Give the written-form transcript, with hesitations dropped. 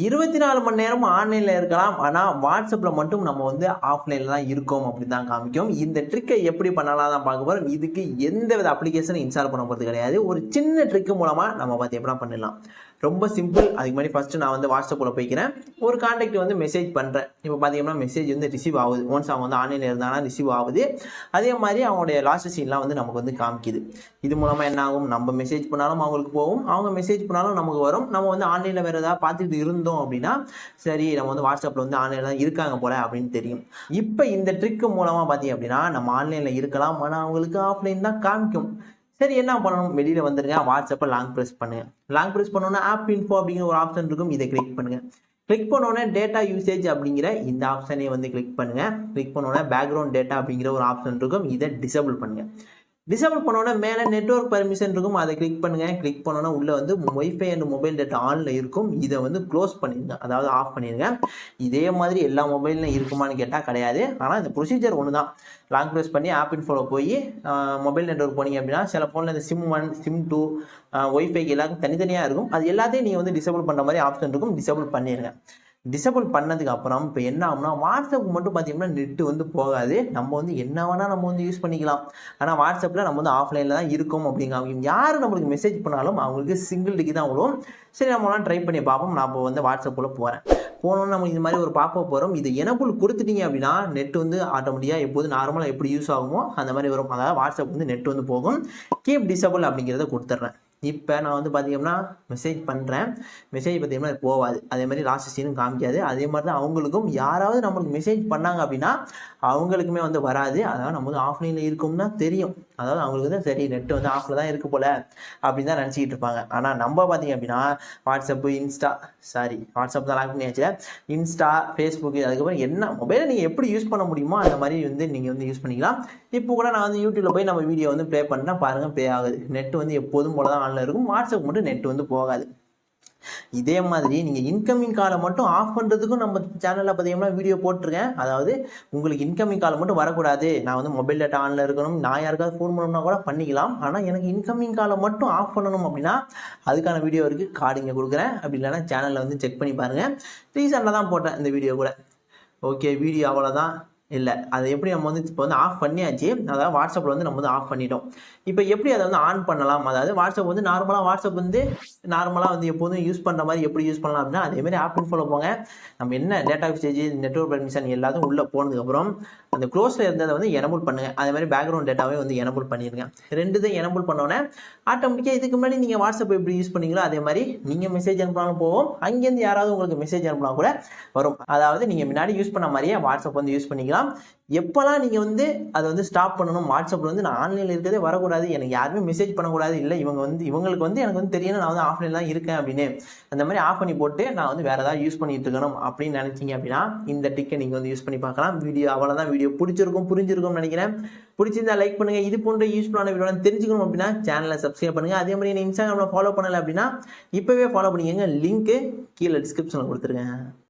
24 மணி நேரமும் ஆன்லைனில் இருக்கலாம். ஆனால் வாட்ஸ்அப்பில் மட்டும் நம்ம வந்து ஆஃப்லைனில் தான் இருக்கோம் அப்படின்னு தான் காமிக்கும். இந்த ட்ரிக்கை எப்படி பண்ணலாம் தான் பார்க்க போகிறோம். இதுக்கு எந்த வித அப்ளிகேஷனும் இன்ஸ்டால் பண்ண போகிறது கிடையாது. ஒரு சின்ன ட்ரிக்கு மூலமாக நம்ம பார்த்து எப்படினா பண்ணிடலாம். ரொம்ப சிம்பிள். அதுக்கு மாதிரி ஃபஸ்ட்டு நான் வந்து வாட்ஸ்அப்பில் போய்க்கிறேன். ஒரு கான்டாக்ட் வந்து மெசேஜ் பண்ணுறேன். இப்போ பார்த்தீங்கன்னா மெசேஜ் வந்து ரிசீவ் ஆகுது. ஒன்ஸ் அவங்க வந்து ஆன்லைனில் இருந்தாங்கன்னா ரிசீவ் ஆகுது. அதே மாதிரி அவங்களுடைய லாஸ்ட் சீன்லாம் வந்து நமக்கு வந்து காமிக்குது. இது மூலமாக என்ன ஆகும், நம்ம மெசேஜ் பண்ணாலும் அவங்களுக்கு போகும், அவங்க மெசேஜ் பண்ணாலும் நமக்கு வரும். நம்ம வந்து ஆன்லைனில் வேறு ஏதாவது பார்த்துட்டு இருந்தோம் அப்படின்னா சரி நம்ம வந்து வாட்ஸ்அப்பில் வந்து ஆன்லைனில் தான் இருக்காங்க போல் அப்படின்னு தெரியும். இப்போ இந்த ட்ரிக்கு மூலமாக பார்த்தீங்க அப்படின்னா நம்ம ஆன்லைனில் இருக்கலாம், ஆனால் அவங்களுக்கு ஆஃப்லைன் தான் காமிக்கும். சரி என்ன பண்ணணும், வெளியில் வந்துருங்க. வாட்ஸ்அப்பை லாங் ப்ரெஸ் பண்ணுங்கள். லாங் ப்ரெஸ் பண்ணோன்னா ஆப் இன்ஃபோ அப்படிங்கிற ஒரு ஆப்ஷன் இருக்கும். இதை கிளிக் பண்ணுங்கள். கிளிக் பண்ணோன்னே டேட்டா யூசேஜ் அப்படிங்கிற இந்த ஆப்ஷனை வந்து கிளிக் பண்ணுங்கள். கிளிக் பண்ணோன்னே பேக்ரவுண்ட் டேட்டா அப்படிங்கிற ஒரு ஆப்ஷன் இருக்கும். இதை டிசேபிள் பண்ணுங்கள். டிசேபிள் பண்ணோன்னா மேலே நெட்வொர்க் பர்மிஷன் இருக்கும். அதை கிளிக் பண்ணுங்கள். கிளிக் பண்ணோன்னா உள்ளே வந்து ஒய்ஃபை அண்ட் மொபைல் டேட்டா ஆனில் இருக்கும். இதை வந்து க்ளோஸ் பண்ணிடுங்க, அதாவது ஆஃப் பண்ணிடுங்க. இதே மாதிரி எல்லா மொபைல்லையும் இருக்குமான்னு கேட்டால் கிடையாது. ஆனால் இந்த ப்ரொசீஜர் ஒன்று தான். லாங் ப்ரெஸ் பண்ணி ஆப் இன்ஃபோவில் போய் மொபைல் நெட்வொர்க் போனீங்க அப்படின்னா சில ஃபோனில் இந்த சிம் 1 சிம் 2 ஒய்ஃபைக்கு எல்லாருக்கும் தனித்தனியாக இருக்கும். அது எல்லாத்தையும் நீங்கள் வந்து டிசேபிள் பண்ணுற மாதிரி ஆப்ஷன் இருக்கும். டிசேபிள் பண்ணிடுங்க. டிசேபிள் பண்ணதுக்கு அப்புறம் இப்போ என்ன ஆகும்னா வாட்ஸ்அப் மட்டும் பார்த்தீங்கன்னா நெட்டு வந்து போகாது. நம்ம வந்து என்ன வேணால் நம்ம வந்து யூஸ் பண்ணிக்கலாம். ஆனால் வாட்ஸ்அப்பில் நம்ம வந்து ஆஃப்லைனில் தான் இருக்கோம் அப்படிங்க. யார் நம்மளுக்கு மெசேஜ் பண்ணாலும் அவங்களுக்கு சிங்கிள் டிக்கு தான் விடும். சரி நம்மளாம் ட்ரை பண்ணி பார்ப்போம். நான் இப்போ வந்து வாட்ஸ்அப்பில் போகிறேன். போனோன்னு நம்ம இது மாதிரி ஒரு பாப்பப் வரும். இது எனக்குள் கொடுத்துட்டீங்க அப்படின்னா நெட் வந்து ஆட்டோமேட்டிக்காக எப்போது நார்மலாக எப்படி யூஸ் ஆகுமோ அந்த மாதிரி வரும். அதாவது வாட்ஸ்அப் வந்து நெட் வந்து போகும். கீப் டிசேபிள் அப்படிங்கிறத கொடுத்துட்றேன். இப்போ நான் வந்து பார்த்தீங்கன்னா மெசேஜ் பண்ணுறேன். மெசேஜ் பார்த்தீங்கன்னா போகாது. அதே மாதிரி லாஸ்ட் சீனும் காமிக்காது. அதே மாதிரி தான் அவங்களுக்கும் யாராவது நம்மளுக்கு மெசேஜ் பண்ணாங்க அப்படின்னா அவங்களுக்குமே வந்து வராது. அதாவது நம்ம வந்து ஆஃப்லைனில் இருக்கும்னா தெரியும். அதாவது அவங்களுக்கு வந்து சரி நெட்டு வந்து ஆஃபில் தான் இருக்கு போல் அப்படின்னு தான் நினச்சிக்கிட்டு இருப்பாங்க. ஆனால் நம்ம பார்த்தீங்க அப்படின்னா வாட்ஸ்அப் தான் லாக் பண்ணியாச்சு. இன்ஸ்டா, ஃபேஸ்புக், அதுக்கப்புறம் என்ன மொபைலை நீங்கள் எப்படி யூஸ் பண்ண முடியுமோ அந்த மாதிரி வந்து நீங்கள் வந்து யூஸ் பண்ணிக்கலாம். இப்போ கூட நான் வந்து யூடியூப்பில் போய் நம்ம வீடியோ வந்து ப்ளே பண்ணுறேன் பாருங்கள், ப்ளே ஆகுது. நெட் வந்து எப்போதும் போல தான் ஆன்லைனில் இருக்கும். வாட்ஸ்அப் மட்டும் நெட் வந்து போகாது. இதே மாதிரி நீங்கள் இன்கமிங் காலை மட்டும் ஆஃப் பண்ணுறதுக்கும் நம்ம சேனலில் பார்த்தீங்கன்னா வீடியோ போட்டிருக்கேன். அதாவது உங்களுக்கு இன்கமிங் கால் மட்டும் வரக்கூடாது, நான் வந்து மொபைல் டேட்டா ஆனில் இருக்கணும், நான் யாருக்காவது ஃபோன் பண்ணணும்னா கூட பண்ணிக்கலாம். ஆனால் எனக்கு இன்கமிங் காலை மட்டும் ஆஃப் பண்ணணும் அப்படின்னா அதுக்கான வீடியோ இருக்குது, கார்டு இங்கே கொடுக்குறேன். அப்படி இல்லைனா சேனலில் வந்து செக் பண்ணி பாருங்கள். ரீசெண்டாக தான் போட்டேன் இந்த வீடியோ கூட. ஓகே, வீடியோ அவ்வளோதான். இல்லை அதை எப்படி நம்ம வந்து இப்போ வந்து ஆஃப் பண்ணியாச்சு. அதாவது வாட்ஸ்அப்பில் வந்து நம்ம வந்து ஆஃப் பண்ணிட்டோம். இப்போ எப்படி அதை வந்து ஆன் பண்ணலாம், அதாவது வாட்ஸ்அப் வந்து வாட்ஸ்அப் வந்து நார்மலாக வந்து எப்போதும் யூஸ் பண்ணுற மாதிரி எப்படி யூஸ் பண்ணலாம் அப்படின்னா அதேமாதிரி ஆப் இன்ஃபோவில் போங்க. நம்ம என்ன டேட்டா யூசேஜ், நெட்வொர்க் பர்மிஷன் எல்லாத்தையும் உள்ளே போனதுக்கப்புறம் அந்த க்ளோஸில் இருந்ததை வந்து எனபிள் பண்ணுங்கள். அதே மாதிரி பேக்ரவுண்ட் டேட்டாவே வந்து எனபிள் பண்ணிடுங்க. ரெண்டுத்தையும் எனபிள் பண்ணோன்னே ஆட்டோமேட்டிக்காக இதுக்கு முன்னாடி நீங்கள் வாட்ஸ்அப் எப்படி யூஸ் பண்ணீங்களோ அதே மாதிரி நீங்கள் மெசேஜ் அனுப்பினாலும் போவோம். அங்கேருந்து யாராவது உங்களுக்கு மெசேஜ் அனுப்பினா கூட வரும். அதாவது நீங்கள் முன்னாடி யூஸ் பண்ண மாதிரியே வாட்ஸ்அப் வந்து யூஸ் பண்ணிக்கலாம். எப்போல்லாம் நீங்கள் வந்து அதை வந்து ஸ்டாப் பண்ணணும், வாட்ஸ்அப்பில் வந்து நான் ஆன்லைனில் இருக்கிறதே வரக்கூடாது, எனக்கு யாருமே மெசேஜ் பண்ணக்கூடாது, இல்லை இவங்களுக்கு வந்து எனக்கு வந்து தெரியணும் நான் வந்து ஆஃப்லைனில் தான் இருக்கேன் அப்படின்னு அந்த மாதிரி ஆஃப் பண்ணி போட்டு நான் வந்து வேறு ஏதாவது யூஸ் பண்ணிட்டு இருக்கணும் அப்படின்னு நினச்சிங்க அப்படின்னா இந்த டிக்கை நீங்கள் வந்து யூஸ் பண்ணி பார்க்கலாம். வீடியோ அவ்வளோதான். வீடியோ புரிஞ்சிருக்கும்னு நினைக்கிறேன். பிடிச்சிருந்தா லைக் பண்ணுங்கள். இது போன்ற யூஸ்ஃபுல்லான வீடியோ தெரிஞ்சுக்கணும் அப்படின்னா சேனலை சப்ஸ்கிரைப் பண்ணுங்கள். அதே மாதிரி என்ன இன்ஸ்டாகிராமில் ஃபாலோ பண்ணலை அப்படின்னா இப்போவே ஃபாலோ பண்ணிக்கங்க. லிங்க்கு கீழே டிஸ்கிரிப்ஷனில் கொடுத்துருக்கேன்.